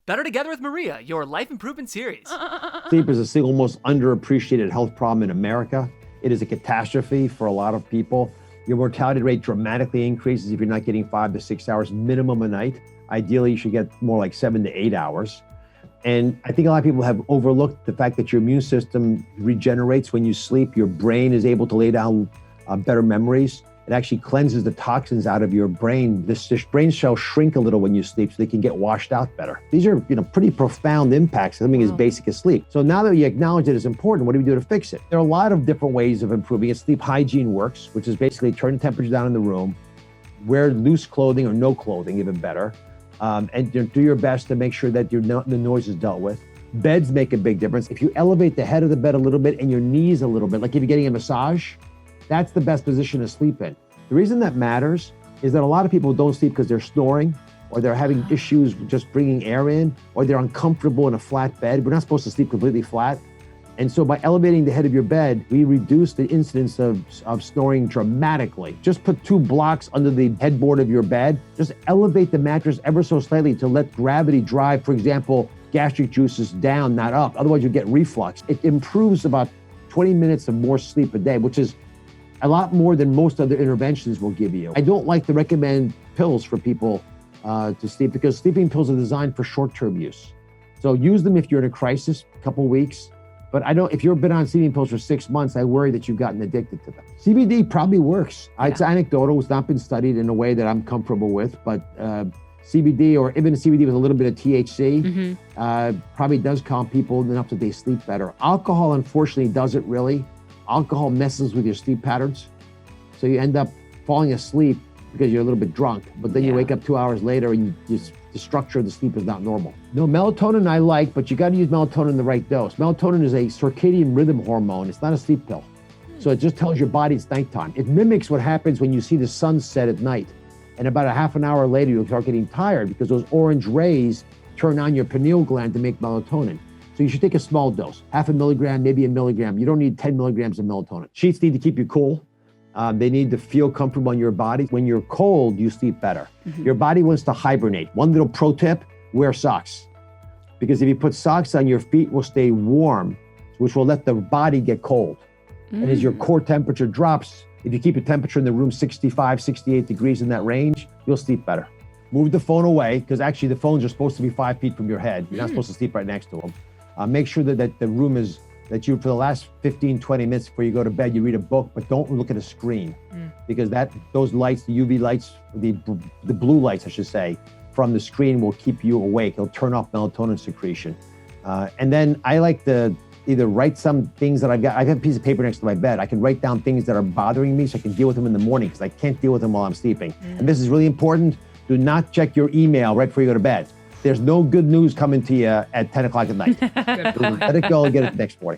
Better Together with Maria, your life improvement series. Sleep is the single most underappreciated health problem in America. It is a catastrophe for a lot of people. Your mortality rate dramatically increases if you're not getting 5 to 6 hours minimum a night. Ideally, you should get more like 7 to 8 hours. And I think a lot of people have overlooked the fact that your immune system regenerates when you sleep. Your brain is able to lay down better memories. It actually cleanses the toxins out of your brain. This brain cells shrink a little when you sleep so they can get washed out better. These are pretty profound impacts, something as basic as sleep. So now that you acknowledge it is important, what do we do to fix it? There are a lot of different ways of improving it. Sleep hygiene works, which is basically turn the temperature down in the room, wear loose clothing or no clothing, even better, and do your best to make sure that the noise is dealt with. Beds make a big difference. If you elevate the head of the bed a little bit and your knees a little bit, like if you're getting a massage, that's the best position to sleep in. The reason that matters is that a lot of people don't sleep because they're snoring, or they're having issues just bringing air in, or they're uncomfortable in a flat bed. We're not supposed to sleep completely flat. And so by elevating the head of your bed, we reduce the incidence of snoring dramatically. Just put 2 blocks under the headboard of your bed. Just elevate the mattress ever so slightly to let gravity drive, for example, gastric juices down, not up. Otherwise you get reflux. It improves about 20 minutes of more sleep a day, which is a lot more than most other interventions will give you. I don't like to recommend pills for people to sleep because sleeping pills are designed for short-term use. So use them if you're in a crisis, a couple weeks. But if you've been on sleeping pills for 6 months, I worry that you've gotten addicted to them. CBD probably works. Yeah. It's anecdotal. It's not been studied in a way that I'm comfortable with, but CBD or even CBD with a little bit of THC probably does calm people enough that they sleep better. Alcohol, unfortunately, doesn't really. Alcohol messes with your sleep patterns. So you end up falling asleep because you're a little bit drunk, but then you wake up 2 hours later and the structure of the sleep is not normal. No, melatonin I like, but you got to use melatonin in the right dose. Melatonin is a circadian rhythm hormone. It's not a sleep pill. So it just tells your body it's nighttime. It mimics what happens when you see the sun set at night. And about a half an hour later, you'll start getting tired because those orange rays turn on your pineal gland to make melatonin. So you should take a small dose, 0.5 milligram, maybe 1 milligram. You don't need 10 milligrams of melatonin. Sheets need to keep you cool. They need to feel comfortable on your body. When you're cold, you sleep better. Your body wants to hibernate. One little pro tip, wear socks. Because if you put socks on, your feet will stay warm, which will let the body get cold. And as your core temperature drops, if you keep your temperature in the room 65, 68 degrees in that range, you'll sleep better. Move the phone away, because actually the phones are supposed to be 5 feet from your head. You're not supposed to sleep right next to them. Make sure that the room is, that you, for the last 15, 20 minutes before you go to bed, you read a book, but don't look at a screen. Because those lights, the UV lights, the blue lights, I should say, from the screen will keep you awake. It'll turn off melatonin secretion. And then I like to either write some things that I have a piece of paper next to my bed. I can write down things that are bothering me so I can deal with them in the morning because I can't deal with them while I'm sleeping. And this is really important. Do not check your email right before you go to bed. There's no good news coming to you at 10 o'clock at night. Let it go and get it next morning.